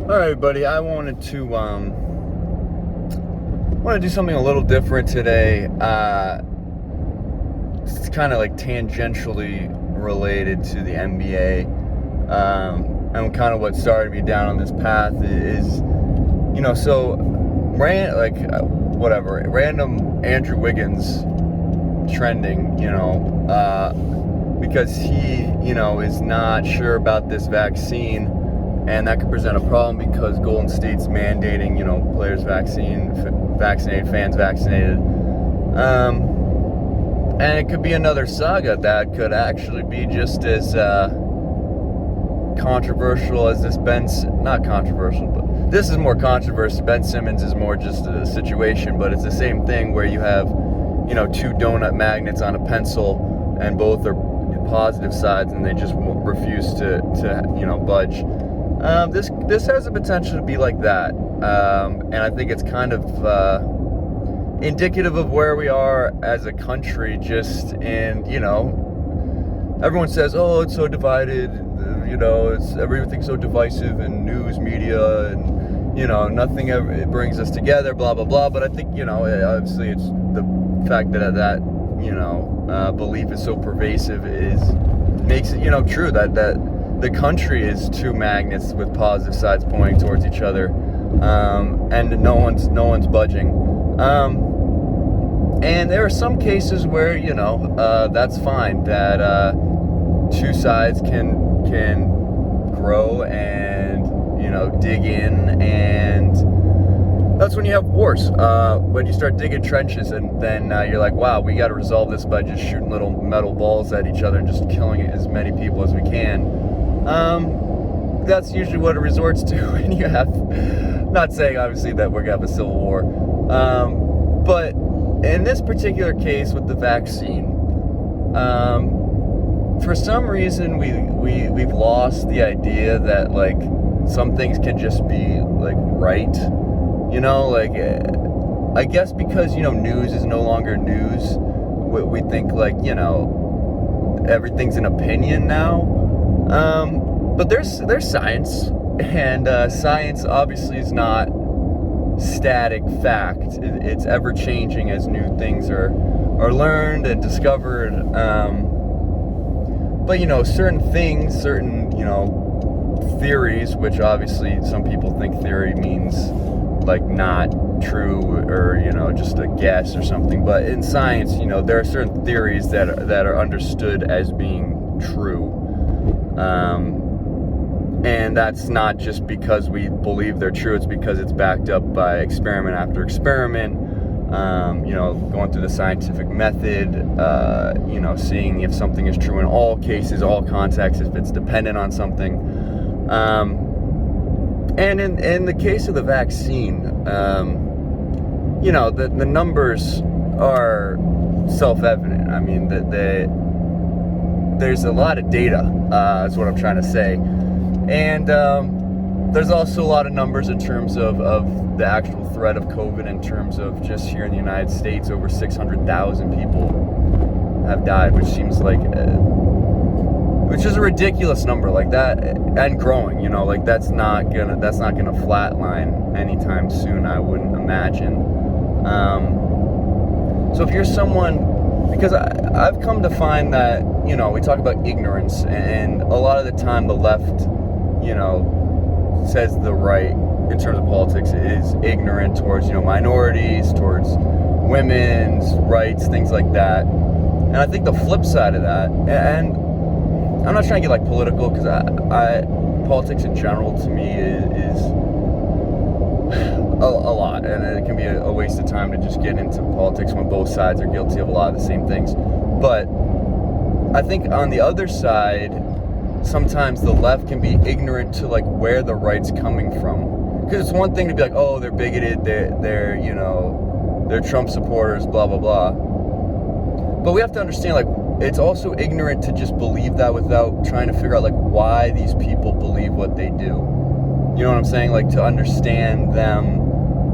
All right, buddy. I wanted to do something a little different today. It's kind of like tangentially related to the NBA, and kind of what started me down on this path is, random Andrew Wiggins trending, because he, is not sure about this vaccine. And that could present a problem because Golden State's mandating, players vaccinated, fans vaccinated. And it could be another saga that could actually be just as controversial as this not controversial, but this is more controversial. Ben Simmons is more just a situation, but it's the same thing where you have, two donut magnets on a pencil and both are positive sides and they just refuse to budge. This has the potential to be like that, and I think it's kind of indicative of where we are as a country. Just in, everyone says, "Oh, it's so divided," it's everything's so divisive in news media, and nothing ever it brings us together, blah blah blah. But I think obviously it's the fact that belief is so pervasive makes it true that the country is two magnets with positive sides pointing towards each other, and no one's budging. And there are some cases where that's fine, that two sides can grow and dig in, and that's when you have wars. When you start digging trenches, and then you're like, wow, we got to resolve this by just shooting little metal balls at each other and just killing as many people as we can. That's usually what it resorts to when you have, not saying obviously that we're gonna have a civil war, but in this particular case with the vaccine, for some reason we've lost the idea that like some things can just be like right, I guess because news is no longer news. We think like everything's an opinion now. But there's science, and science obviously is not static fact. It's ever changing as new things are learned and discovered. But certain things, certain theories, which obviously some people think theory means like not true or just a guess or something. But in science, there are certain theories that are understood as being true. And that's not just because we believe they're true, it's because it's backed up by experiment after experiment, going through the scientific method, seeing if something is true in all cases, all contexts, if it's dependent on something. And in the case of the vaccine, the numbers are self-evident. I mean, there's a lot of data, is what I'm trying to say. And there's also a lot of numbers in terms of the actual threat of COVID. In terms of just here in the United States, over 600,000 people have died, which seems like, which is a ridiculous number, like that, and growing. That's not gonna flatline anytime soon, I wouldn't imagine. So if you're someone, because I've come to find that, we talk about ignorance, and a lot of the time the left, says the right in terms of politics is ignorant towards, minorities, towards women's rights, things like that. And I think the flip side of that, and I'm not trying to get like political, because politics in general to me is a lot, and it can be a waste of time to just get into politics when both sides are guilty of a lot of the same things. But I think on the other side, sometimes the left can be ignorant to like where the right's coming from. Because it's one thing to be like, oh, they're bigoted, they're Trump supporters, blah blah blah. But we have to understand, like, it's also ignorant to just believe that without trying to figure out like why these people believe what they do. You know what I'm saying? Like, to understand them,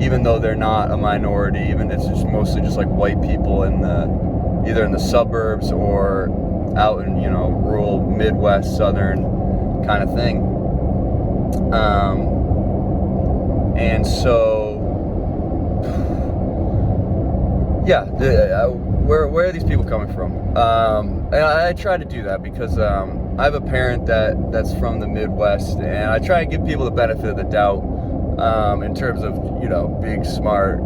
even though they're not a minority, even if it's just mostly just like white people either in the suburbs or out in, rural Midwest, Southern kind of thing. And so, yeah, where are these people coming from? And I try to do that because I have a parent that's from the Midwest, and I try to give people the benefit of the doubt in terms of, you know, being smart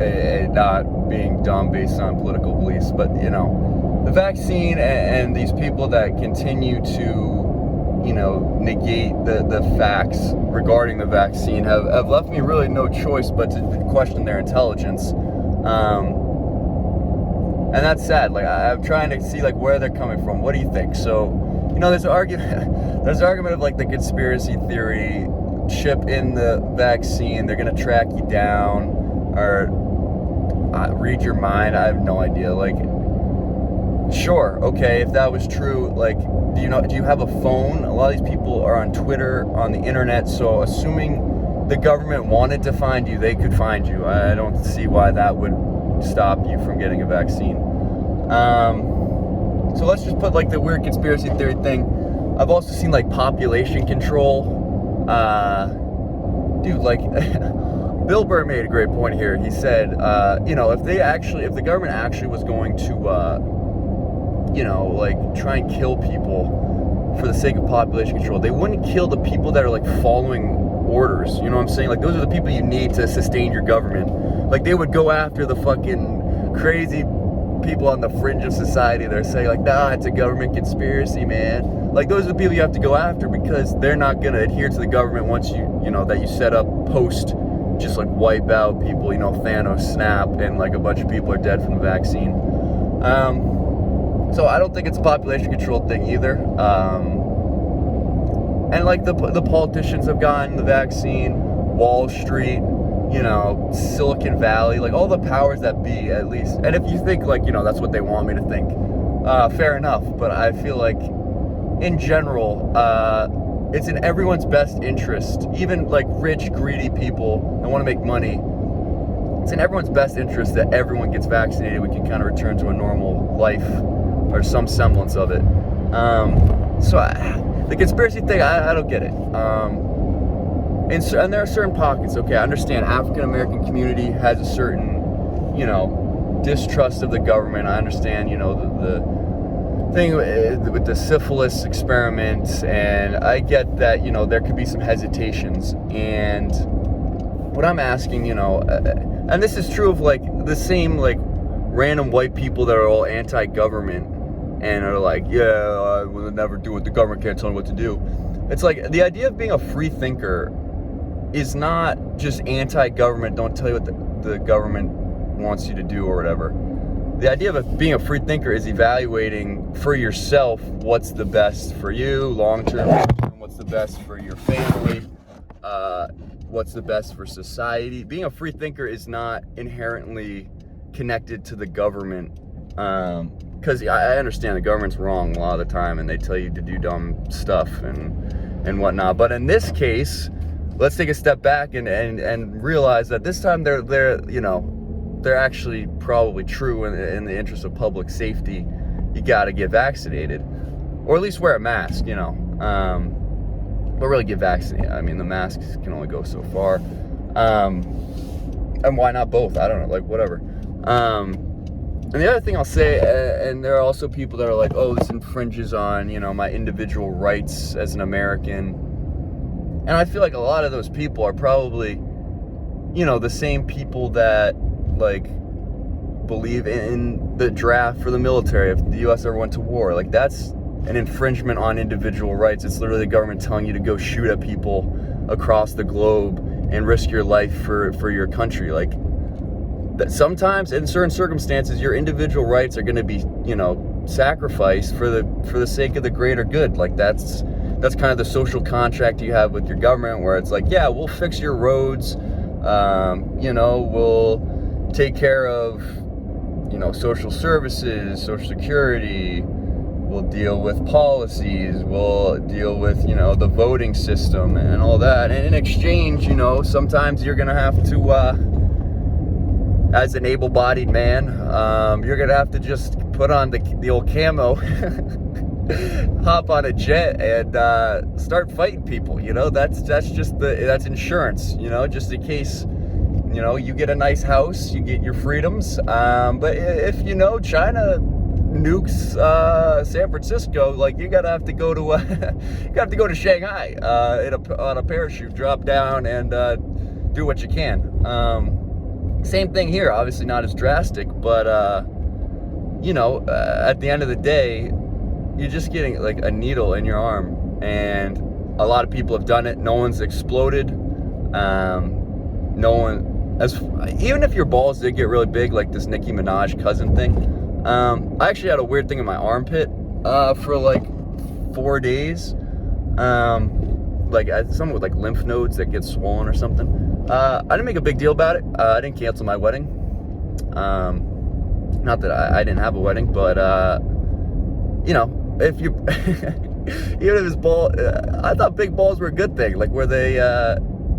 and not being dumb based on political beliefs. But, you know, the vaccine and these people that continue to, you know, negate the facts regarding the vaccine have left me really no choice but to question their intelligence. And that's sad. Like, I'm trying to see, like, where they're coming from. What do you think? So, you know, there's an argument of, like, the conspiracy theory, chip in the vaccine, they're going to track you down, or read your mind. I have no idea. Like, sure, okay, if that was true, like, do you have a phone? A lot of these people are on Twitter, on the internet, so assuming the government wanted to find you, they could find you. I don't see why that would stop you from getting a vaccine. So let's just put, like, the weird conspiracy theory thing. I've also seen, like, population control. Dude, like, Bill Burr made a great point here. He said, you know, if the government actually was going to, you know, like, try and kill people for the sake of population control, they wouldn't kill the people that are, like, following orders. You know what I'm saying? Like, those are the people you need to sustain your government. Like, they would go after the fucking crazy people on the fringe of society that are saying, like, nah, it's a government conspiracy, man. Like, those are the people you have to go after because they're not going to adhere to the government once you know, that you set up post, just, like, wipe out people, you know, Thanos snap, and, like, a bunch of people are dead from the vaccine. So I don't think it's a population control thing either. And, like, the politicians have gotten the vaccine, Wall Street, you know, Silicon Valley, like, all the powers that be, at least. And if you think, like, you know, that's what they want me to think, fair enough. But I feel like, in general, it's in everyone's best interest, even, like, rich, greedy people that want to make money, it's in everyone's best interest that everyone gets vaccinated. We can kind of return to a normal life, or some semblance of it. The conspiracy thing, I don't get it. And there are certain pockets, okay, I understand African-American community has a certain, you know, distrust of the government. I understand, you know, the thing with the syphilis experiments, and I get that, you know, there could be some hesitations. And what I'm asking, you know, and this is true of, like, the same, like, random white people that are all anti-government and are like, yeah, I will never do what the government can't tell me what to do. It's like, the idea of being a free thinker is not just anti-government, don't tell you what the government wants you to do or whatever. The idea of being a free thinker is evaluating for yourself what's the best for you, long-term, what's the best for your family, what's the best for society. Being a free thinker is not inherently connected to the government, because I understand the government's wrong a lot of the time, and they tell you to do dumb stuff and whatnot. But in this case, let's take a step back and realize that this time they're you know, they're actually probably true in the interest of public safety. You got to get vaccinated, or at least wear a mask, you know. But really get vaccinated. I mean, the masks can only go so far. And why not both? I don't know, like, whatever. And the other thing I'll say, and there are also people that are like, oh, this infringes on, you know, my individual rights as an American. And I feel like a lot of those people are probably, you know, the same people that, like, believe in the draft for the military if the U.S. ever went to war. Like, that's an infringement on individual rights. It's literally the government telling you to go shoot at people across the globe and risk your life for your country. Like, that sometimes, in certain circumstances, your individual rights are going to be, you know, sacrificed for the sake of the greater good. Like, that's kind of the social contract you have with your government, where it's like, yeah, we'll fix your roads, you know, we'll take care of, you know, social services, social security, we'll deal with policies, we'll deal with, you know, the voting system and all that. And in exchange, you know, sometimes you're gonna have to, as an able-bodied man, you're gonna have to just put on the old camo hop on a jet and start fighting people. That's insurance, just in case, you get a nice house, you get your freedoms. But if China nukes San Francisco, like you have to go to you have to go to Shanghai on a parachute, drop down and do what you can. Same thing here, obviously not as drastic, but at the end of the day, you're just getting like a needle in your arm, and a lot of people have done it. No one's exploded. Even if your balls did get really big, like this Nicki Minaj cousin thing. I actually had a weird thing in my armpit for like 4 days. Something with like lymph nodes that get swollen or something. I didn't make a big deal about it. I didn't cancel my wedding. Not that I didn't have a wedding, but if you even if his ball, I thought big balls were a good thing. Like where they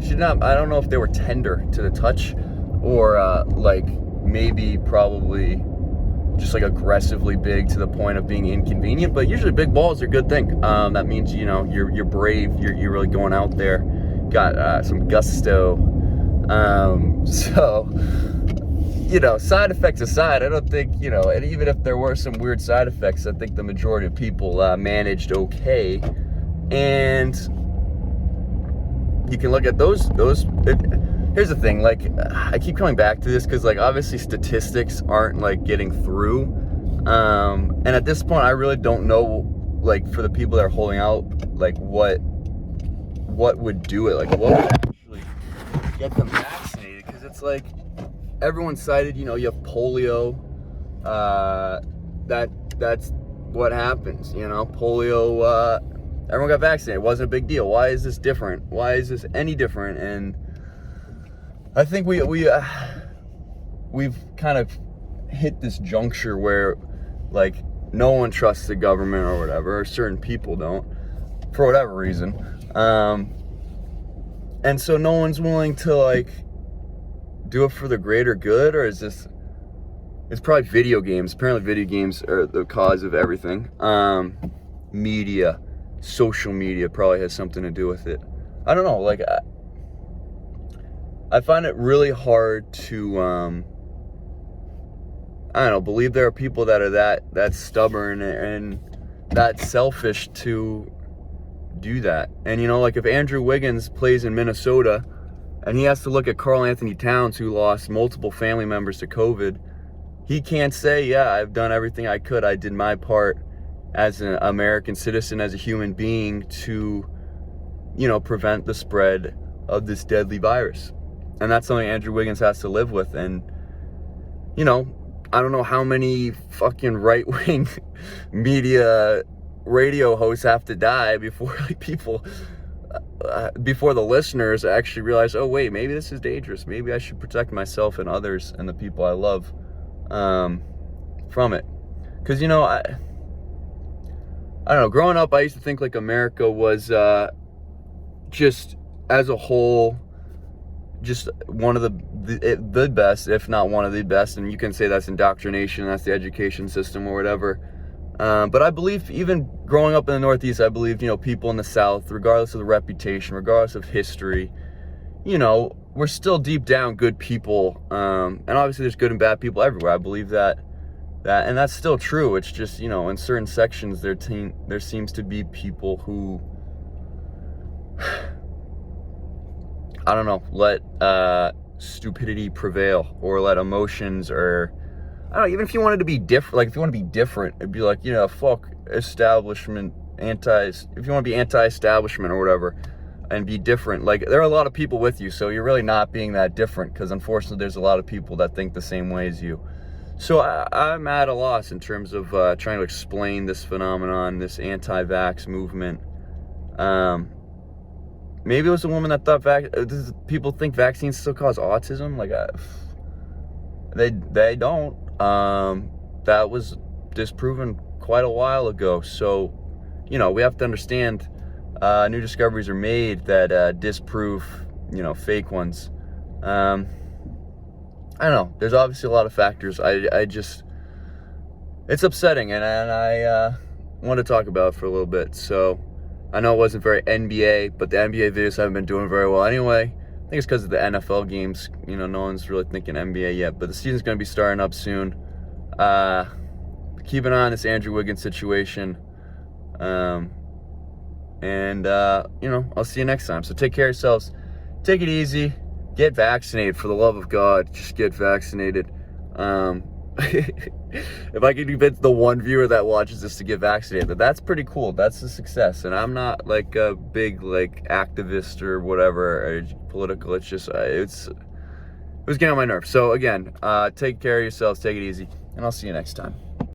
should not. I don't know if they were tender to the touch, or probably just like aggressively big to the point of being inconvenient. But usually big balls are a good thing. That means you're brave. You're really going out there. Got some gusto. Side effects aside, I don't think, and even if there were some weird side effects, I think the majority of people managed okay. And you can look at those. Here's the thing, like, I keep coming back to this because, like, obviously statistics aren't, like, getting through. And at this point, I really don't know, like, for the people that are holding out, like, what would do it, like, what would actually get them vaccinated, because it's like, everyone cited, you have polio, that's what happens, polio, everyone got vaccinated, it wasn't a big deal. Why is this different? Why is this any different? And I think we've kind of hit this juncture where, like, no one trusts the government or whatever, or certain people don't, for whatever reason, and so no one's willing to, like, do it for the greater good. Or is this, it's probably video games. Apparently video games are the cause of everything. Media, social media probably has something to do with it. I don't know, like, I find it really hard to believe there are people that are that stubborn and that selfish to do that. And like, if Andrew Wiggins plays in Minnesota and he has to look at Karl Anthony Towns, who lost multiple family members to COVID, he can't say, yeah, I've done everything I could. I did my part as an American citizen, as a human being, to, prevent the spread of this deadly virus. And that's something Andrew Wiggins has to live with. And, I don't know how many fucking right-wing media radio hosts have to die before, like, people... before the listeners actually realize, oh wait, maybe this is dangerous. Maybe I should protect myself and others and the people I love from it. Because, I don't know, growing up, I used to think, like, America was just as a whole just one of the best, if not one of the best. And you can say that's indoctrination, that's the education system or whatever. But I believe, even growing up in the Northeast, I believe, people in the South, regardless of the reputation, regardless of history, we're still deep down good people. And obviously there's good and bad people everywhere. I believe that, and that's still true. It's just, in certain sections, there seems to be people who, I don't know, let stupidity prevail, or let emotions, or I don't know, even if you wanted to be different, like, if you want to be different, it'd be like, fuck establishment, if you want to be anti-establishment or whatever, and be different, like, there are a lot of people with you, so you're really not being that different, because unfortunately there's a lot of people that think the same way as you. So I'm at a loss in terms of trying to explain this phenomenon, this anti-vax movement. Maybe it was a woman that thought people think vaccines still cause autism, like, they don't. That was disproven quite a while ago. So, we have to understand, new discoveries are made that disprove, fake ones. I don't know. There's obviously a lot of factors. I just, it's upsetting, and wanted to talk about for a little bit. So I know it wasn't very NBA, but the NBA videos haven't been doing very well anyway. I think it's because of the NFL games. You know, no one's really thinking NBA yet, but the season's going to be starting up soon. Keep an eye on this Andrew Wiggins situation. You know, I'll see you next time. So take care of yourselves. Take it easy. Get vaccinated, for the love of God. Just get vaccinated. If I can convince the one viewer that watches this to get vaccinated, that's pretty cool. That's a success. And I'm not like a big like activist or whatever, or political. It's just it was getting on my nerves. So again, take care of yourselves. Take it easy, and I'll see you next time.